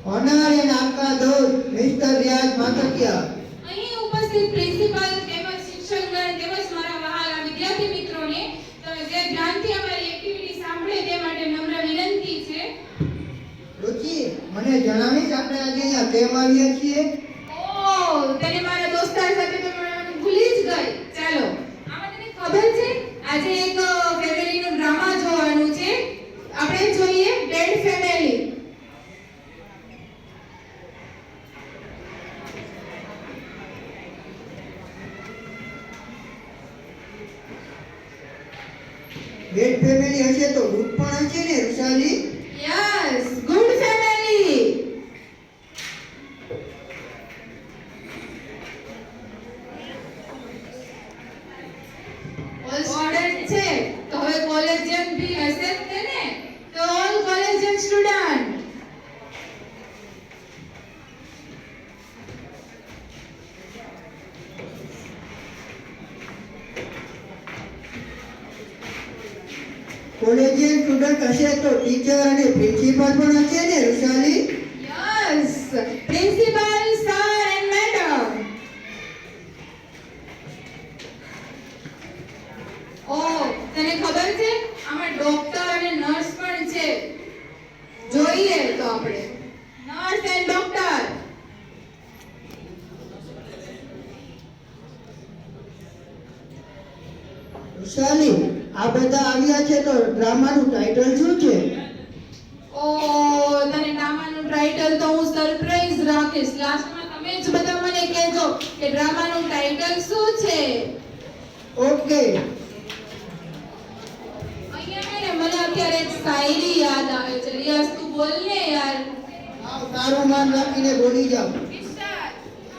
Honour and आपका दोस्त mister रियाज माथकिया। અહીં ઉપસ્થિત પ્રિન્સિપાલ તેમજ શિક્ષકગણ તેમજ મારા વહાલા વિદ્યાર્થી મિત્રોને જે ધ્યાનથી અમારી એક્ટિવિટી સાંભળે તે માટે નમ્ર વિનંતી છે. રુચિ, મને જણાવીશ આપણે આજે અહીંયા કેમ આવ્યા છીએ? ઓહ, તને મારા દોસ્તાર સાથે તો મળવાનું ભૂલી જ ગઈ. ચાલો, આમાં તને ખબર છે આજે એક ફેમિલીનો ડ્રામા જોવાનું છે. આપણે જોઈએ ડેડ ફેમિલી. બેડ ફેમિલી હશે તો ગુડ પણ હશે ને Rushali? Yes, good family. All student છે તો હવે કોલેજિયન ભી હશે જ ને. તો all collegian student. Collegian student હશે તો ટીચર અને પ્રિન્સિપાલ પણ હશે ને Rushali? Yes, principal sir and madam. Oh, તને ખબર છે આમાં ડોક્ટર અને નર્સ પણ છે. જોઈએ તો આપણે નર્સ એન્ડ ડોક્ટર. રુશાલી, આ બધા આવ્યા છે તો ડ્રામાનું ટાઇટલ શું છે? ઓહ, તને ડ્રામાનું ટાઇટલ તો હું સરપ્રાઈઝ રાખીશ. લાસ્ટમાં તમે જ બધા મને કહેજો કે ડ્રામાનું ટાઇટલ શું છે. ઓકે. અહીંયા હે ને મને અત્યારે એક શાયરી યાદ આવે છે. રિયાઝ તું બોલ ને યાર. આવ, તારું નામ રાખીને બોલી જાઓ. મિસ્ટર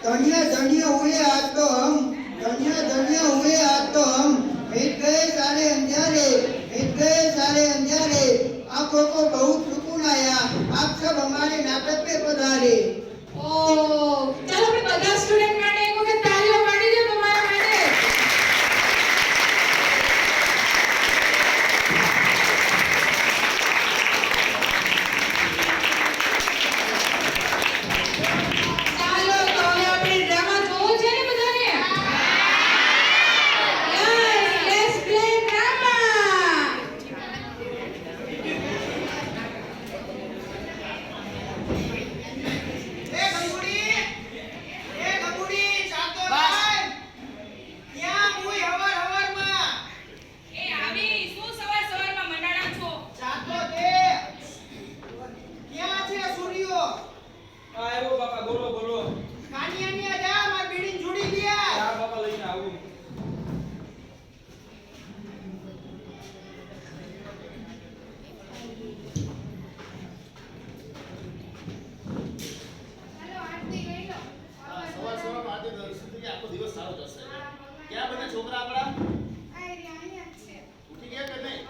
धन्य धन्य हुए आज तो हम, धन्य धन्य हुए आज तो हम, मिट गए सारे अंधियारे, मिट गए सारे अंधियारे, आंखों को बहुत सुकून आया, आप सब हमारे नाटक पे पधारे. ઓહ, ચાલો આપણે બધા સ્ટુડન્ટ માટે એક વખત તાળીઓ પાડી દો તમારા માટે. ચાલો તો હવે આપણે ડ્રામા જોવું છે ને બધાને? Yes, let's play drama. એ ગંગુડી ચાતો ભાઈ ક્યાં મુય હવાર એ આવી શું સવાર સવારમાં મંડાણા છો? ચાતો દે ક્યાં છે સૂર્યો આવ્યો બાપા, બોલો બોલો. કાનિયાની આ જા માર બીડીન જુડી દિયા આ બાપા લઈને આવું. સવાર સવારમાં આજે દર્શનથી આખો દિવસ સારો જશે. ક્યાં બધા છોકરા આપણા ઉઠી ગયા કે નહીં?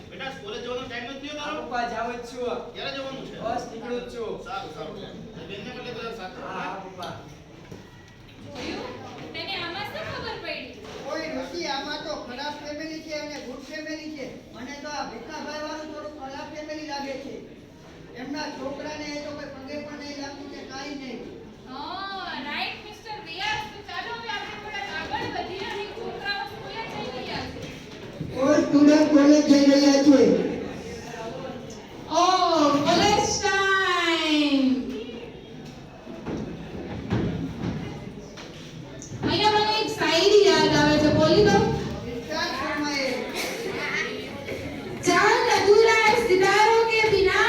બેટા કોલેજ જવાનો ટાઈમ નથી થયો તારો? પપ્પા જાવ જ છું. ક્યારે જવાનું છે? બસ નીકળું જ છું. સારું સારું લે. એ બેનને મળે તો સાથે. હા પપ્પા. જોયું? તને આમાં શું ખબર પડી? કોઈ નથી, આમાં તો ખરાબ ફેમિલી છે અને ગુડ ફેમિલી છે. મને તો આ ભીખાભાઈ વાળું થોડું ખરાબ ફેમિલી લાગે છે. એમના છોકરાને એ તો કોઈ પગે પણ નહીં લાગતું કે કાંઈ નહીં. રાઈટ મિસ્ટર રિયાઝ. તો ચાલો હવે આપણે થોડા આગળ વધીએ અને છોકરાઓ સ્કૂલે જઈ રહ્યા છે. કોઈ સ્ટુડન્ટ કોલેજ જઈ રહ્યા છે. ઓહ, કોલેજ ટાઈમ. અહીંયા મને એક શાયરી યાદ આવે છે. બોલી દો. વિચાર ફરમાએ. चांद अधूरा है सितारों के बिना.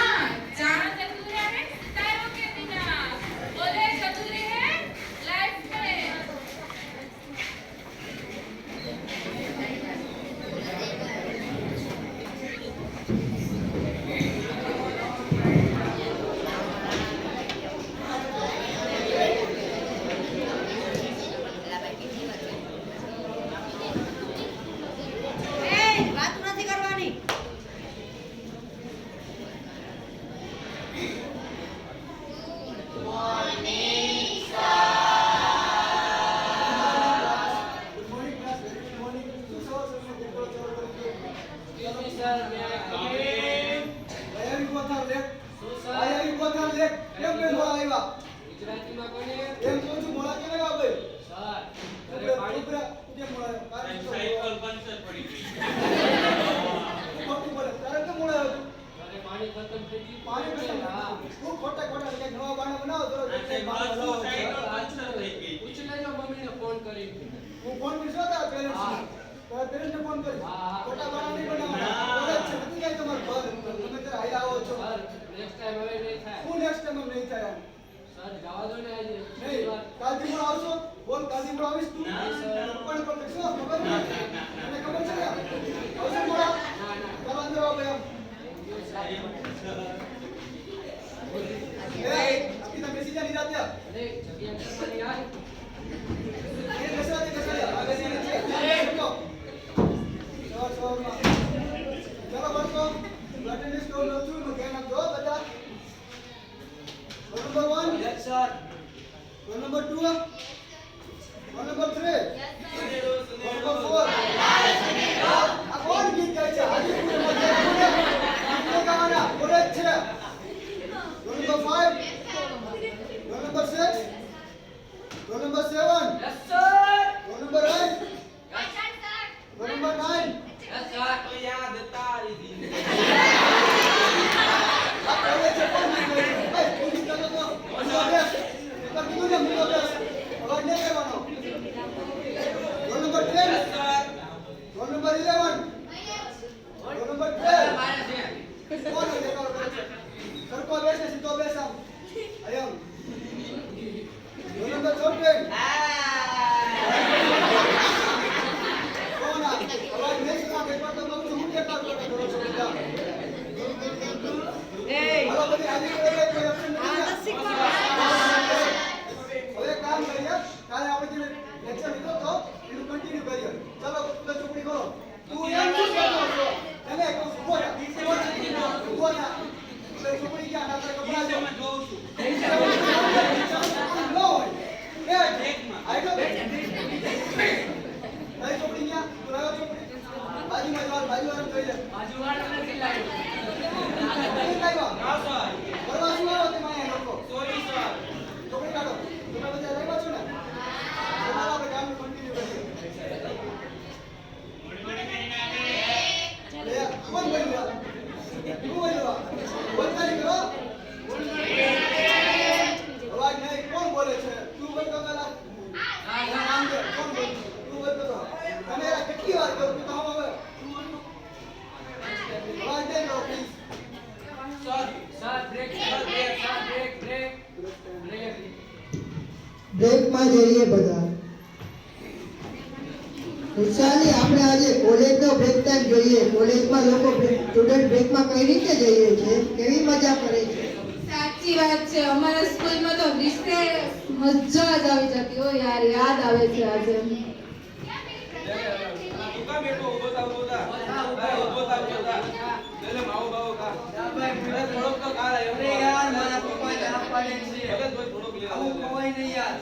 ચાંદ અધૂરા है સિતારોं के बिना. કેમ બે મોળા આવ્યા ગુજરાતીમાં કોને એમ કહું છું મોળા કેમ આવ્યા બે સર ઉભરે ઉભરે કેમ મોળા આવ્યા સાયકલ પંચર પડી ગઈ ખોટું બોલે તારે કેમ મોળા આવ્યા અરે પાણી ખતમ થઈ ગયું પાણી પીને હા હું ખોટા ખોટા કે નવા બાણા બનાવો તો સાયકલ પંચર થઈ ગઈ પૂછ લેજો મમ્મીને ફોન કરી હું ફોન કરીશ તારા પેરેન્ટ્સ હા. તારા પેરેન્ટ્સને ફોન કરીશ હા. ખોટા બાણા નહીં બનાવવાના કોલેજ છે નથી જાય તમારું ઘર તમે ત્યારે આયા આવો છો સર નેક્સ્ટ ટાઈમ હવે નહીં થાય હું નેક્સ્ટ ટાઈમ નહીં થાય આમ. સર જવા દો ને આજે નહીં કાલથી પણ આવશો બોલ કાલથી પણ આવીશ તું ના, સર. પણ લખશો ખબર ને તને ખબર છે ને આવશે મોડા ના ના ચાલો અંદર આવો બે એ આપી તમે બેસી જા નિરાતે અરે જગ્યા કરવાની યાર એ બેસવા દે આ બેસી નથી ચલો ચલો બાળકો અટેન્ડન્સ નો લો છું નું ધ્યાન આપજો બધા roll number 1 yes sir roll number 2 roll number 3 roll number 4 આ કોણ ગીત ગાય છે આજે પૂરે મધ્ય ગાવાના બોલે છે roll number 5 roll number 6 roll number 7 yes sir roll number 8 roll number 9 yes sir તો યાદ હતા દીદી આ બોલે છે કોણ ગીત ગાય છે એ કોણ ગીત ગાતો તો અભ્યાસ એકવાર કીધું ને મૂળ અભ્યાસ અવાજ નહીં કરવાનો roll number 10 roll number 11 roll number 12 મારે છે કોણ છે દેખાવ કરે છે સરકો બેસે સીધો બેસ આમ આયમ રોલ નંબર 14 કોણ આ અવાજ નહીં કરવાનો એકવાર તો કહું છું હું દેખાવ કરો છો બધા હાલો બધી હાજરી કરે કોઈ ઓપ્શન નથી હવે કામ કરીએ કાલે આપણે જે લેક્ચર લીધો તો એનું કન્ટિન્યુ કરીએ ચાલો બધા ચોપડી કરો તું એમ શું કરતો છો એને ઉભો થા ઉભો થા એટલે ચોપડી ક્યાં આપણે કપડા જો જોઉં છું નો હોય એ આઈડો બે ચોપડી ક્યાં તું લાવો ચોપડી બાજુવાળા જોઈ લે બાજુવાળાને ચિલ્લાયો ચોપડી લાવ્યા ના સર ભરવા શું આવો તે માયા લોકો સોરી સર ચોપડી કાઢો તમે બધા લાવ્યા છો ને ચાલો આપણે કામનું કન્ટિન્યુ કરીએ લે કોણ બોલ્યો તું બોલ્યો બોલતા નહીં કરો અવાજ નહીં કોણ બોલે છે તું બોલતો પેલા નામ દે કોણ બોલ તું બોલતો તો તમે આ કેટલી વાર કહું તું કામ આવે અવાજ દે લો please sir break sir break sir break break break બ્રેકમાં જઈએ બધા વિશાલી આપણે આજે કોલેજનો બ્રેક ટાઈમ જોઈએ કોલેજમાં લોકો સ્ટુડન્ટ બ્રેકમાં કઈ રીતે જઈએ છે કેવી મજા કરે છે સાચી વાત છે અમારા સ્કૂલમાં તો વિશે મજા જ આવી જતી ઓ યાર યાદ આવે છે આજે ઉભા બેઠો ઉભો થા ઉભો થા ઉભો થા લે માવો બાવો કા થોડોક તો ખા લે અરે યાર મારા પપ્પા ના પાડે છે ભલે કોઈ થોડોક લે આવું ખવાય નહીં યાર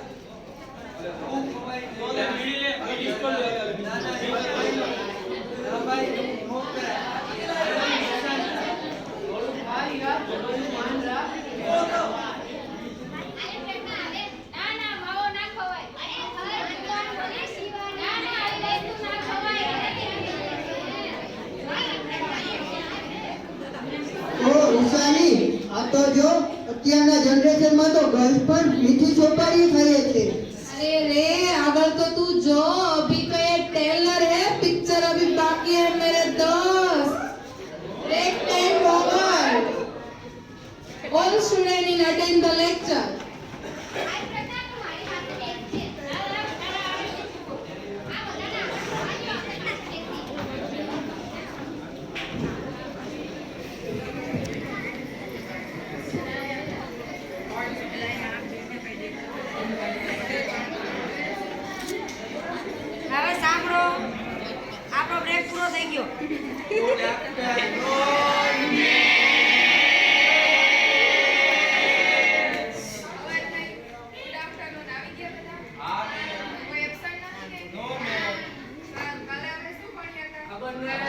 આવું ખવાય નહીં લે બીડી લે બીડી સ્ટોલ લે ના ભાઈ મોક કરે થોડું ખાઈ યાર થોડું માન રા ઓ વિશાલી આ તો જો અત્યારના જનરેશનમાં તો ગર્લ્સ પણ મીઠી ચોપારી ખાઈએ છે अरे रे अगर तो तू जो अभी का ये ट्रेलर है पिक्चर अभी बाकी है मेरे दोस्त break time over all student in attend the lecture હવે સાંભળો આપણો બ્રેક પૂરો થઈ ગયો ખબર નહીં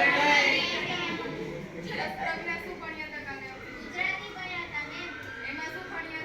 એમાં શું ભણ્યા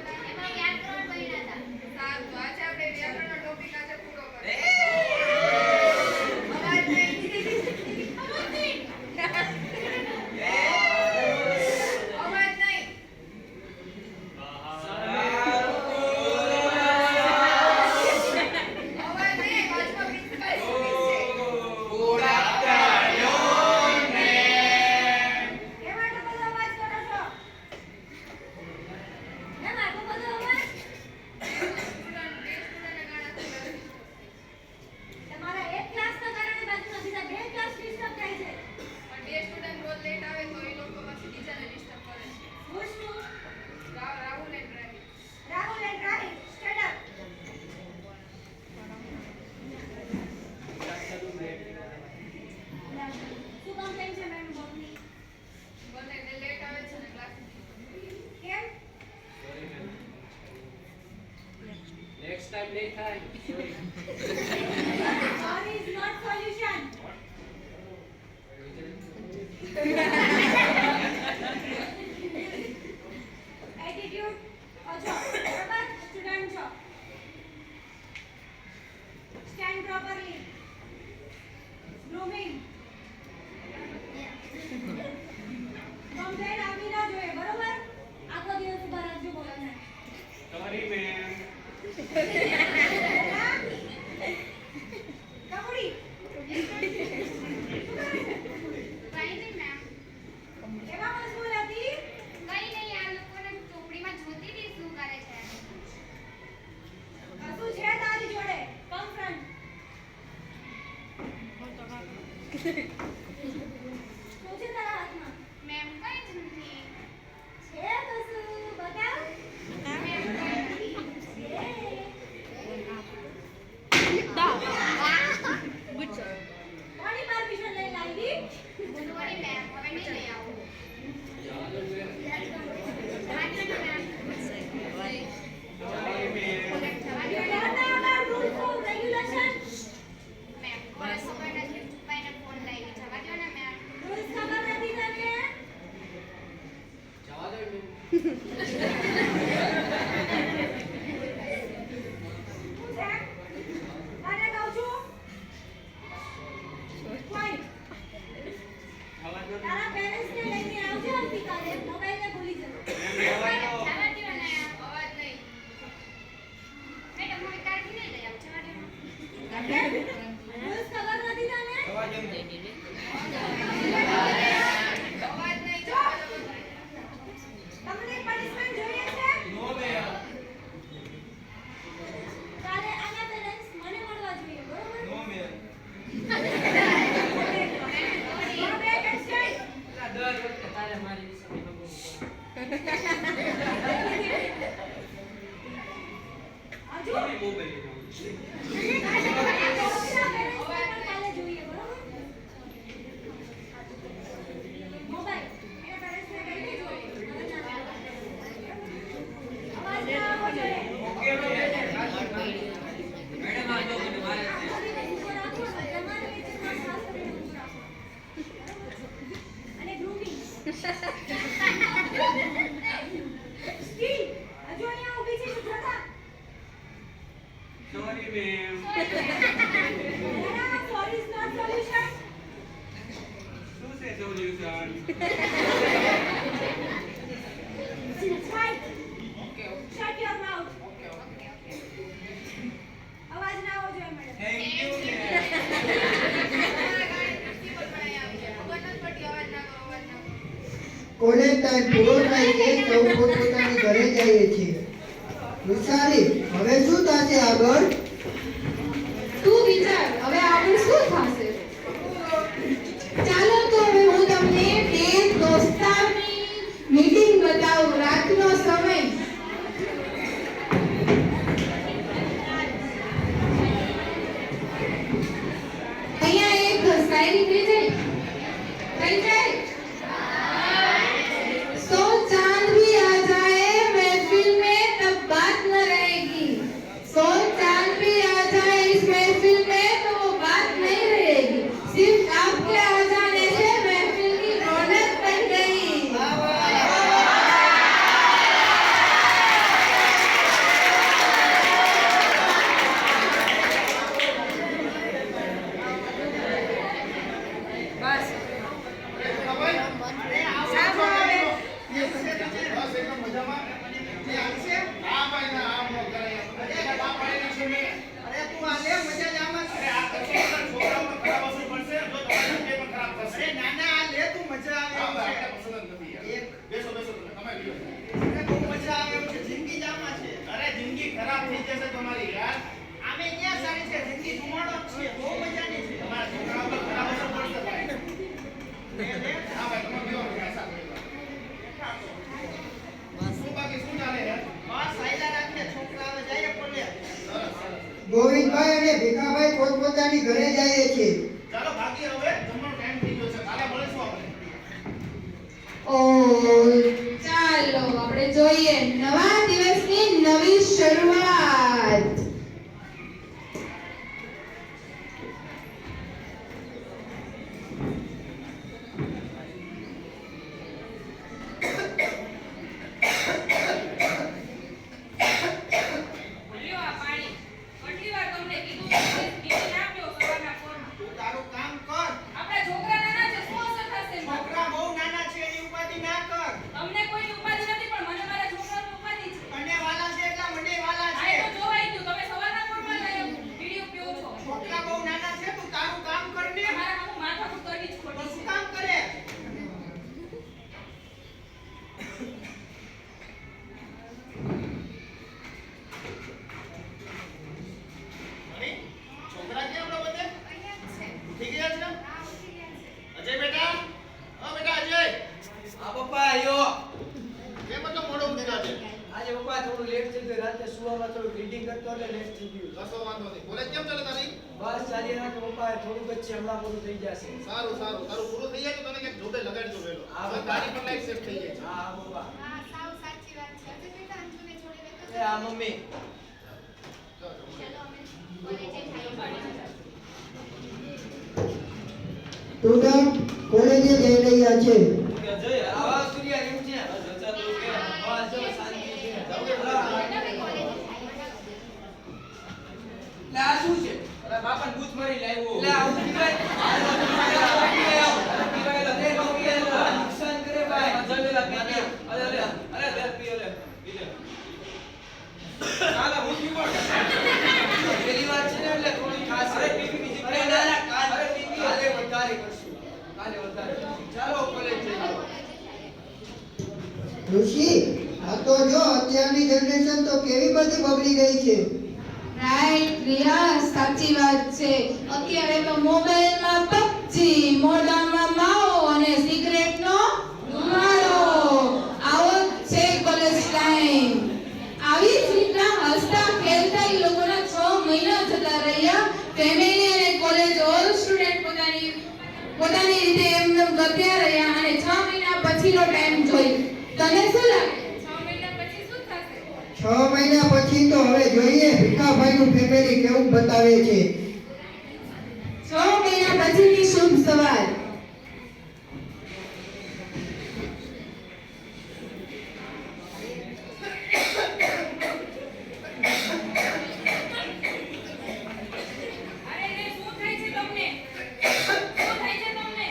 ટાઈમ નહીં થાય. Sorry is not solution. Attitude ઓછો. બરાબર? Student છો. Stand properly. Grooming. Complaint આવી ના જોઈએ, બરોબર? આખો દિવસ ઉભા રાખજો બોલને. Sorry ma'am. કબડ્ડી. કઈ નહીં મેમ. એમાં મશગુલ હતી. કઈ નહીં, આ લોકોને ચોપડીમાં જોતી હતી શું કરે છે. કશું છે તારી જોડે? કમ ફ્રન્ટ. શું છે તારા હાથમાં? મેમ કઈ જ નથી. છે કશું? બતાવ. મેમ કઈ નથી. છે. કોની પરમિશન લઈને આવી? સોરી મેમ, હવે નહીં લઈ આવું. જવા દો ને મેમ. જવા દો. Learn about rules of regulation. Ma'am, મને ખબર નથી, છુપાઈને ફોન લાવી. જવા દો ને મેમ. Rules ખબર નથી તને? જવા દો મેમ. શું છે? તને કહું છું. Point. જવા દો. તારા parents ને લઈને આવજે આવતીકાલે. મોબાઈલ ને ભૂલી જજો. જવા દો ને, અવાજ નહીં. મેડમ, હવે કાલથી નહીં લઈ આવું. જવા દો ને. Rules ખબર નથી તને? અવાજ એમ નહીં. અવાજ નહીં. તમને punishment જોઈએ છે? નો મેમ. કાલે આના parents મને મળવા જોઈએ, બરોબર? નો ma'am. Go back and stand. આ દર વખતે તારે મારી વિશે બોલવું પડે. આવજો. Sorry mobile. કાલે જોઈએ, બરોબર? મોબાઈલ. એના parents ને કહી દેજો. અવાજ ના આવવો જોઈએ. Okay ma'am. મેડમ આ લોકો ને મારે છે. ઉભો રાખો. તમારે વેચનમાં ખાસ કરીને ઉભો રાખો. અને grooming. સ્ટીલ. હજુ અહીંયા ઊભી છે, ચૂપ થા. Sorry ma'am. Nana, sorry is not solution. શું છે solution? Right. Shut your mouth. અવાજ ના આવવો જોઈએ, madam. Thank you ma'am. College time પૂરો થાય છે સૌ પોતપોતાની ઘરે જઈએ છીએ. વિચારી હવે શું થશે આગળ? તું વિચાર હવે આગળ શું થશે. ચાલો તો હવે હું તમને બે દોસ્તારની મીટિંગ બતાવું. રાતનો સમય. અહીંયા એક શાયરી થઈ જાય. तो चांद भी आ जाए महफिल में तब बात न रहेगी. तो चांद भी आ जाए इस महफिल में तो वो बात नहीं रहेगी. सिर्फ आपके आ जाने से महफिल की रौनक बन गई. ગોવિંદભાઈ અને ભીખાભાઈ પોતપોતાની ઘરે જઈએ છીએ. ચાલો ભાગીએ હવે, જમવાનો ટાઈમ થઈ ગયો છે. કાલે મળીશું આપણે. ઓ ચાલો આપણે જોઈએ નવા દિવસની નવી શરૂઆત. લેટ થઈ ગયો રાતે સુવામાં થોડું રીડિંગ કરતો એટલે લેટ થઈ ગયું કશો વાંધો નહીં કોલેજ કેમ ચાલે તારી બસ ચાલી રાખે પપ્પા થોડુંક જ છે હમણાં પૂરું થઈ જશે સારું સારું તારું પૂરું થઈ જાય તો તને ક્યાંક જોડે લગાડજો વેલો હા, હવે તારી પણ લાઈફ સેટ થઈ જાય છે હા પપ્પા હા સાવ સાચી વાત છે અજય બેટા અંજુને છોડી દેતો એ આ મમ્મી ચાલો અમે કોલેજે જઈએ સ્ટુડન્ટ કોલેજે જઈ રહ્યા છે. કે જય આવા સૂર્યા કેમ છે જલસા તો કે હા જો શાંતિ છે લે આ શું છે અરે બાપાને બૂચ મારી લાવ્યો લે આવું પીવાય નુકસાન કરે ભાઈ જમેલા પી અરે અરે અરે લે પી લે પી લે કાલા હું પીવો પેલી વાર છે ને એટલે થોડી ખાસ અરે પીવી બીજી અરે ના ના કાલ અરે પીવી કાલે વધારે કરશું કાલે વધારે ચાલો કોલેજ જઈએ ઋષિ આ તો જો અત્યારની જનરેશન તો કેવી બધી બગડી ગઈ છે. રાઈટ રિયા સાચી વાત છે. અત્યારે તો મોબાઈલમાં પબજી, મોઢામાં માવો અને સિગરેટનો ધુમાડો આવો જ છે કોલેજ ટાઈમ. આવી જ રીતના હસતા ખેલતા એ લોકોના 6 મહિના જતા રહ્યા. ફેમિલી અને કોલેજ ઓલ સ્ટુડન્ટ પોતાની રીતે એમને ગત્યા રહ્યા અને 6 મહિના પછીનો ટાઈમ જોઈ. તને શું લાગે 6 મહિના પછી શું થશે? 6 મહિના પછી તો હવે જોઈએ ભીખાભાઈનું ફેમિલી કેવું બતાવે છે. 6 મહિના પછીની શુભ સવાર. અરે રે શું થાય છે તમને શું થાય છે તમને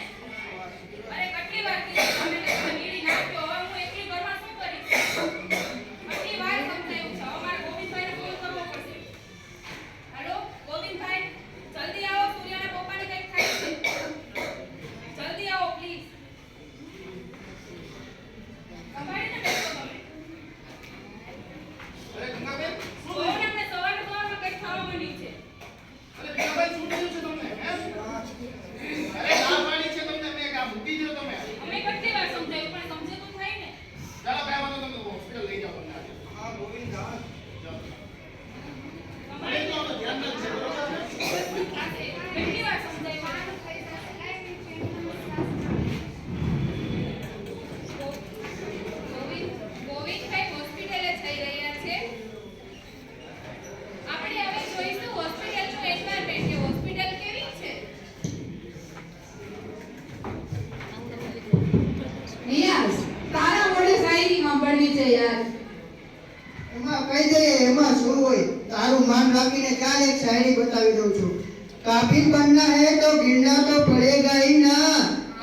અરે કેટલી વાર કીધું તમે તો નીડી નાખ્યો હવે હું એકલી ઘરમાં શું કરીશ કેટલી વાર સમજાયું છે અમારે ગોવિંદભાઈને ફોન કરવો પડશે હેલો ગોવિંદભાઈ જલ્દી આવો સૂર્યાના પપ્પાને કંઈક થાય છે જલ્દી આવો પ્લીઝ સંભાળીને બેસો તમે અરે ગંગાબેન શું ગોવિંદને સવારમાં કંઈક થવા માંડ્યું છે અરે ગંગાભાઈ શું થયું છે તમને હે અરે ના પાડી છે તમને મેં કા મૂકી દો તમે અમે કેટલી વાર સમજાયું પણ સમજે તો થાય ને ચાલો કાઈ વાંધો તમે હોસ્પિટલ લઈ જાઓ તમને હા ગોવિંદ હા અરે તો હવે ધ્યાન રાખજો બરોબર છે કેટલી વાર સમજાયું ગોવિંદભાઈ હોસ્પિટલે જઈ રહ્યા છે આપણે હવે જોઈશું હોસ્પિટલનું એન્વાયરમેન્ટ કે હોસ્પિટલ કેવી છે નિયાઝ તારા મોઢે શાયરીમાં પડવી છે યાર. એમાં કહી દઈએ એમાં શું હોય. તારું માન રાખીને ચાલ એક શાયરી બતાવી દઉં છું. काबिल बनना है तो गिरना तो पड़ेगा ही ना.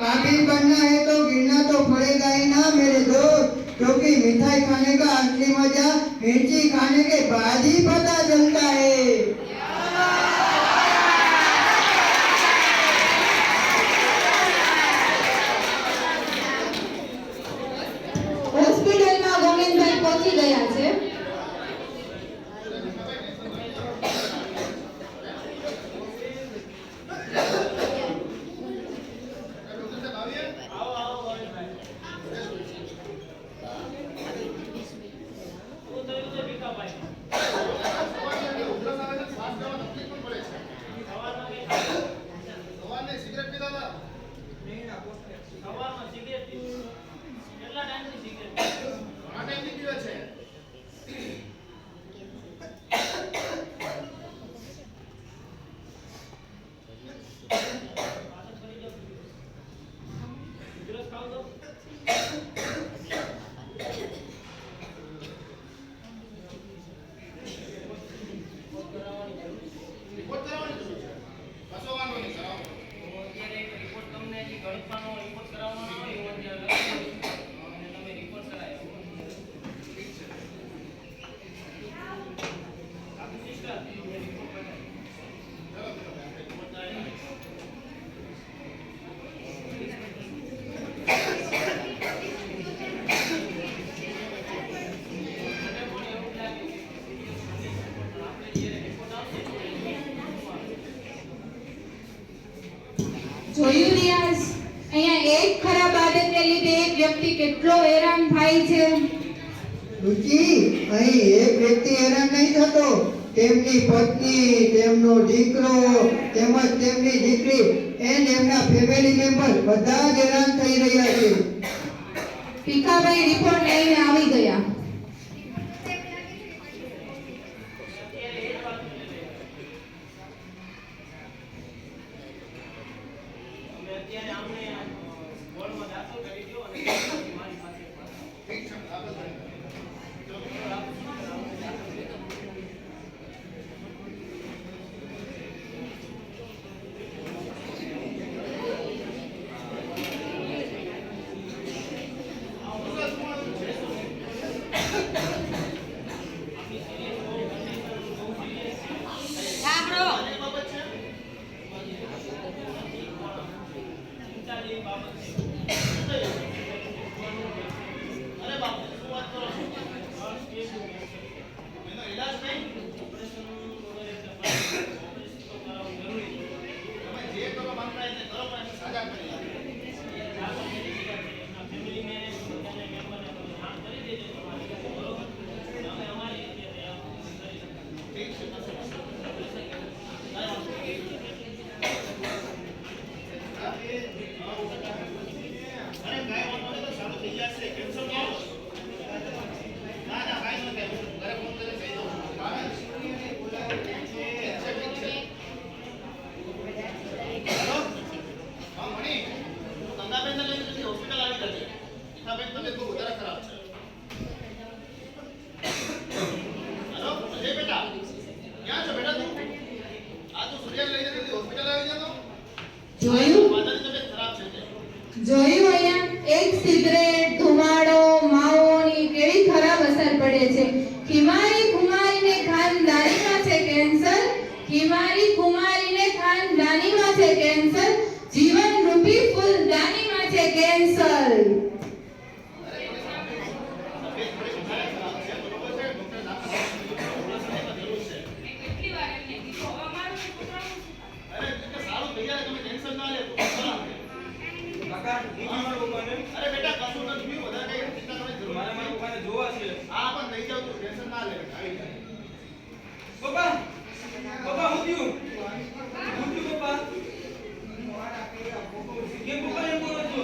काबिल बनना है तो गिरना तो पड़ेगा ही ना मेरे दोस्त, क्योंकि मिठाई खाने का असली मजा मिर्ची खाने के बाद ही पता चलता है. હોસ્પિટલમાં ગોવિંદભાઈ પહોંચી ગયા છે. સવારને સિગરેટ પીતા હતા સવારમાં સિગરેટ પીવું કેટલા ટાઈમથી સિગરેટ ઘણા ટાઈમથી પીવે છે દિવસ ખાવ તો રિપોર્ટ કરાવવાની જરૂર છે કશો વાંધો નહીં કરાવો અત્યારે એક રિપોર્ટ તમને જે ગણિતનો રિપોર્ટ કરાવવાનો હોય એવો અત્યારે લખી દઉં અને તમે રિપોર્ટ કરાવો આપણી સિસ્ટર તમને રિપોર્ટ કરાવો રિપોર્ટ કરાવી જોયું રિયાઝ, અહીંયા એક ખરાબ આદતને લીધે એક વ્યક્તિ કેટલો હેરાન થાય છે. રુચિ, અહીં એક વ્યક્તિ હેરાન નહીં થતો, તેમની પત્ની, તેમનો દીકરો તેમજ તેમની દીકરી એન્ડ એમના ફેમિલી મેમ્બર બધા જ હેરાન થઈ રહ્યા છે. ભીખાભાઈ રિપોર્ટ લઈને આવી ગયા. તમે અત્યારે આમને વોર્ડમાં દાખલ કરી દો અને મારી પાસે ઠીક છે દાખલ કરી દો. સાંભળો પિતાની બાબત છે. અરે બાપ શું વાત કરો છો? એનો ઈલાજ નહીં? ઓપરેશન વગેરે ઓપરેશન તો કરાવવું જરૂરી છે. તમે જે કરવા માંગતા હોય તે કરો, પણ એમને સાજા કરી આપો. એમના ફેમિલીને બધાને મેમ્બરને તમે જાણ કરી દેજો તમારી બરોબર અમે અમારી રીતે કરી શકીએ. ઠીક છે, કશો વાંધો નહીં. અરે કાંઈ વાંધો નહીં, તો સારું થઈ જશે. ટેન્શન ન લો. ના ના કાંઈ ન થાય. હું ઘરે ફોન કરીને કહી દઉં છું. ઠીક છે, ઠીક છે. હેલો? હા, મણી. તું ગંગાબેનને લઈને જલ્દી હોસ્પિટલ આવી જજે. ગીતાબેન તબિયત બહુ વધારે ખરાબ છે. હેલો? જય બેટા. ક્યાં છો બેટા તું? આ તું સૂર્યાને લઈને જલ્દી હોસ્પિટલ આવી જતો. જોયું માતાની તબિયત ખરાબ છે તે. જોયું અહીંયા એક સિગરેટ, ધુમાડો, માઓની કેવી ખરાબ અસર પડે છે. ખીમારી કુમારીને ખાનદાનીમાં છે કેન્સર, ખીમારી કુમારીને ખાનદાનીમાં છે કેન્સર, જીવન રૂપી ફૂલદાનીમાં છે કેન્સર. તબિયત થોડી વધારે ખરાબ છે, બરોબર છે? ડોક્ટર દાખલ ઓપરેશનની જરૂર છે. મેં કેટલી વાર એમને કીધું હવે મારું છોકરાનું શું થાય? અરે એટલે સારું થઈ જાય, તમે ટેન્શન ના લે. તું ખરાબ છે. કાકા હું મારા પપ્પાને અરે બેટા કશું નથી થયું, વધારે કઈ ચિંતા કરવાની જરૂર મારા નથી. પપ્પાને જોવા છે. હા પણ થઈ જાવ, તું ટેન્શન ના લે બેટા, આવી જાય. પપ્પા પપ્પા હું થયું પપ્પા કેમ પપ્પા એમ બોલો છો?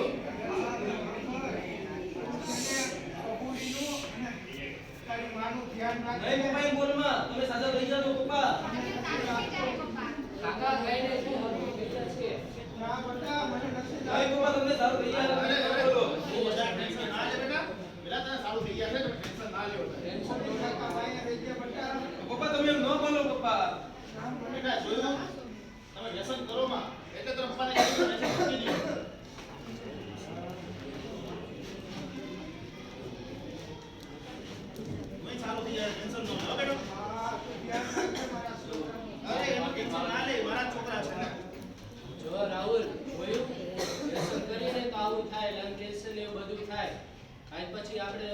નહીં પપ્પા એમ બોલ માં તમે સાજા થઈ જાઓ પપ્પા. કાકા કઈને શું હતું બીજા છે નહીં પપ્પા તમને સારું થઈ જાય અરે તમે અરે બોલો. તું વધારે ટેન્શન ના લે બેટા. પેલા તને સારું થઈ જશે, તમે ટેન્શન ના લ્યો. પપ્પા તમે એમ ન બોલો પપ્પા. બેટા જોયું, તમે વ્યસન કરો માં એટલે તો પપ્પાને કીધું વ્યસન મૂકી દો. નહીં સારું થઈ જાય, ટેન્શન ન લો બેટો. અરે એમાં ટેન્શન ના લે, મારા જ છોકરા છે ને. જો રાહુલ જોયું વ્યસન કરીને તો આવું થાય લંગ કેન્સર ને એવું બધું થાય આજ પછી આપણે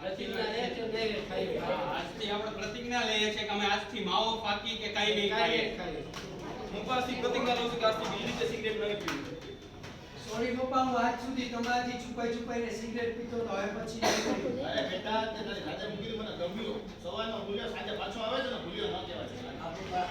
પ્રતિજ્ઞા લે કે નહીં ખાઈ આજથી આપણે પ્રતિજ્ઞા લઈએ છીએ કે અમે આજથી માવો ફાકી કે કાઈ નહીં ખાઈએ. હું પાછી પ્રતિજ્ઞા લઉં છું કે આજથી બીજી રીતે સિગરેટ નહીં પીવું. સોરી પપ્પા, હું આજ સુધી તમારાથી છુપાઈને સિગરેટ પીતો તો હવે પછી નહીં પીવું. અરે બેટા તે તારી રાતે મૂકી મને ગમ્યું. સવારનો ભૂલ્યો સાંજે પાછો આવે છે ને, ભૂલ્યો ન કહેવાય છે. આ પપ્પા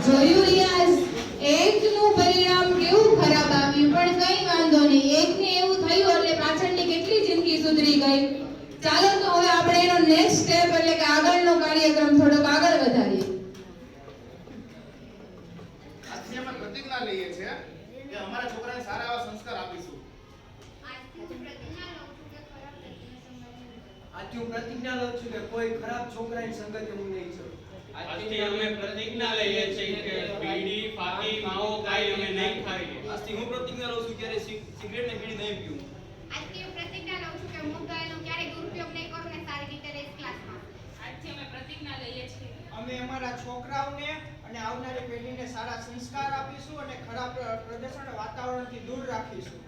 જોયું રિયાઝ, એકનું પરિણામ કેવું ખરાબ આવ્યું, પણ કઈ વાંધો નહીં. એકને એવું થયું એટલે પાછળની કેટલી જિંદગી સુધરી ગઈ. ચાલો તો હવે આપણે એનો નેક્સ્ટ સ્ટેપ એટલે કે આગળનો કાર્યક્રમ થોડોક આગળ વધારીએ. આજથી અમે પ્રતિજ્ઞા લઈએ છીએ કે અમારા છોકરાને સારા એવા સંસ્કાર આપીશું. આજથી હું પ્રતિજ્ઞા લઉં છું કે કોઈ ખરાબ છોકરાની સંગતે હું નહીં જાઉં. આજથી અમે પ્રતિજ્ઞા લઈએ છીએ કે બીડી ફાકી માવો કાઈ અમે નહીં ખાઈએ. આજથી હું પ્રતિજ્ઞા લઉં છું કે સિગરેટ ને બીડી નહીં પીવું. આજથી હું પ્રતિજ્ઞા લઉં છું કે મોબાઈલનો ક્યારેય દુરુપયોગ નહીં કરું ને સારી રીતે રહીશ ક્લાસમાં. આજથી અમે પ્રતિજ્ઞા લઈએ છીએ અમે અમારા છોકરાઓને અને આવનારી પેઢીને સારા સંસ્કાર આપીશું અને ખરાબ પ્રદર્શન વાતાવરણથી દૂર રાખીશું.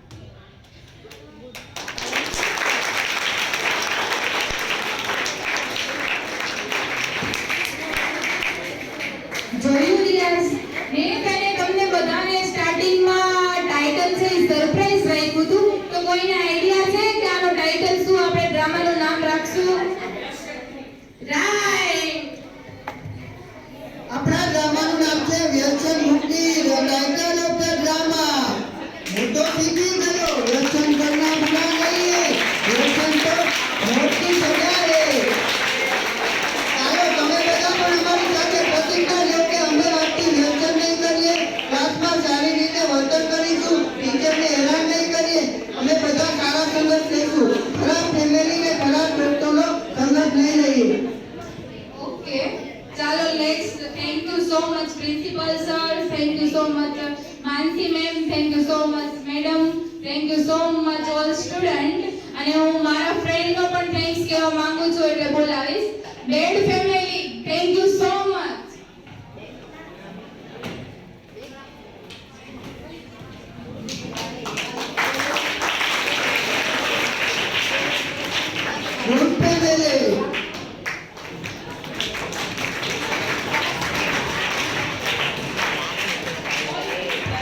જોયું રિયાઝ મેં તમને બધાને સ્ટાર્ટિંગમાં ટાઇટલ છે સરપ્રાઈઝ રાખ્યું હતું તો કોઈને આઈડિયા છે કે આનો ટાઇટલ શું આપણે ડ્રામાનું નામ રાખશું રાઈટ આપણા ડ્રામાનું નામ છે વ્યસન મુક્તિ the title of the drama હું તો શીખી ગયો વ્યસન કરના ભૂલા ગઈએ વ્યસન તો મોટી સજા છે ચાલો તમે બધા પણ અમારી સાથે પ્રતિજ્ઞા લો કે અમે આજથી વ્યસન નહીં કરીએ ક્લાસમાં સારી રીતે વર્તન કરીશું ટીચરને હેરાન નહીં કરીએ અમે બધા સારા સંગત લઈશું ખરાબ ફેમિલી ને ખરાબ દોસ્તોનો સંગત નહીં લઈએ ઓકે ચાલો let's thank you so much principal sir thank you so much Mansi ma'am thank you so much madam thank you so much all student અને હું મારા ફ્રેન્ડનો પણ થેન્ક્સ કહેવા માંગુ છું એટલે બોલાવીશ bad family thank you so much good family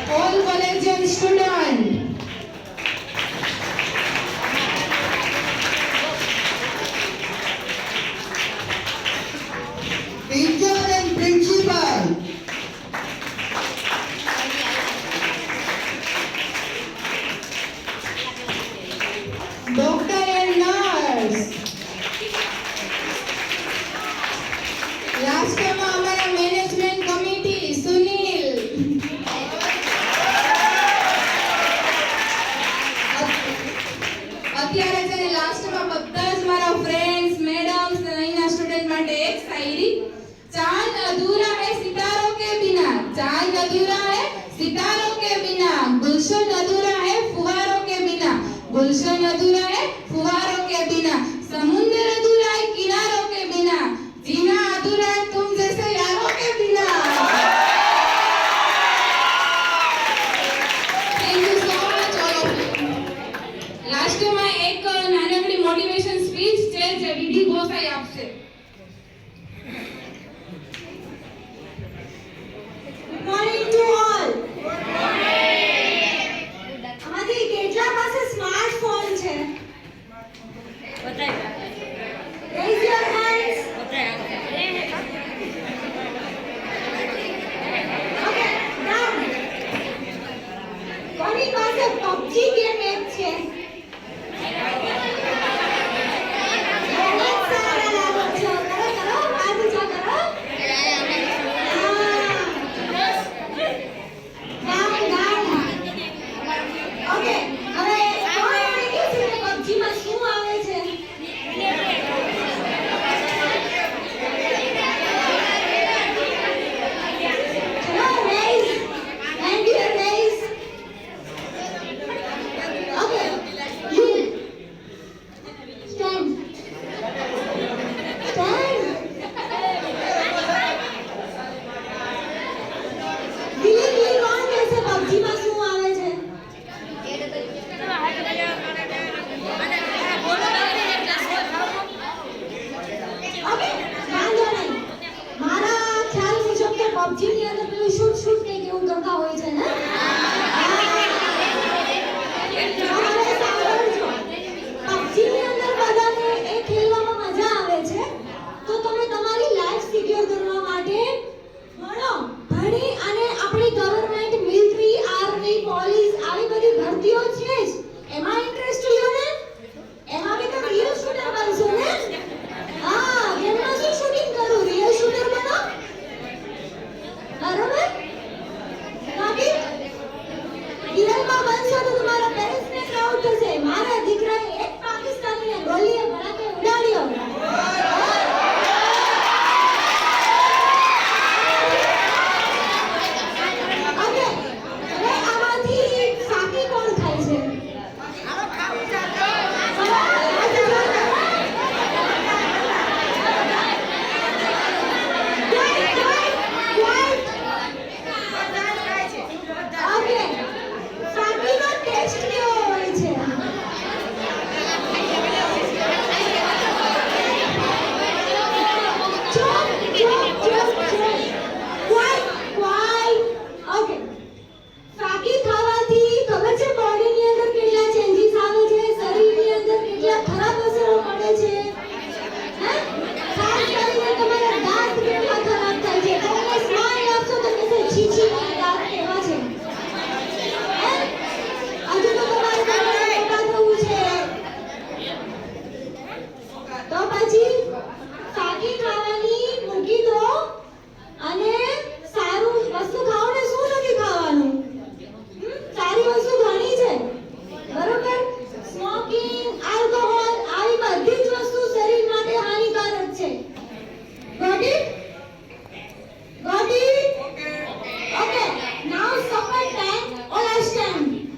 all collegian student teacher and principal doctor and nurse રાષ્ટ્રમાં અમારા મેનેજમેન્ટ કમિટી સુનિલ અત્યારે છે ને લાસ્ટમાં બધા જ મારા ફ્રેન્ડ્સ મેડમ્સ અને અહીંના સ્ટુડન્ટ માટે એક શાયરી ચાંદ અધૂરા है सितारों के बिना चांद अधूरा है सितारों के बिना गुलशन अधूरा है फुवारों के बिना गुलशन अधूरा है फुवारों के बिना समुद्र अधूरा है किनारों के बिना जीना अधूरा है तुम जैसे यारों के बिना thank you so much all of you લાસ્ટમાં એક નાનકડી મોટિવેશન સ્પીચ છે જે ડીડી ગોસાઈ આપશે ગુડ મોર્નિંગ ટુ ઓલ આમાંથી કેટલા પાસે સ્માર્ટફોન છે બતાય છી છી દાંત કેવા છે હે? હજુ તો તમારે મોટા થવું છે તો પછી સાકી ખાવાની મૂકી દો અને સારું વસ્તુ ખાઓ ને શું નથી ખાવાનું સારી વસ્તુ ઘણી છે બરોબર સ્મોકિંગ આલ્કોહોલ આવી બધી જ વસ્તુ શરીર માટે હાનિકારક છે got it okay now someone stand or I stand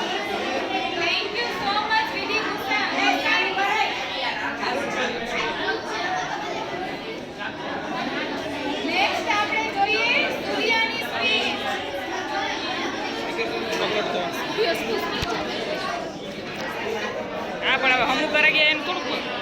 Thank you so much, Vidhi Gupta. Next આપણે જોઈએ સૂર્યાની સ્પીચ. આ પણ હવે હમું કરે કે એમ થોડું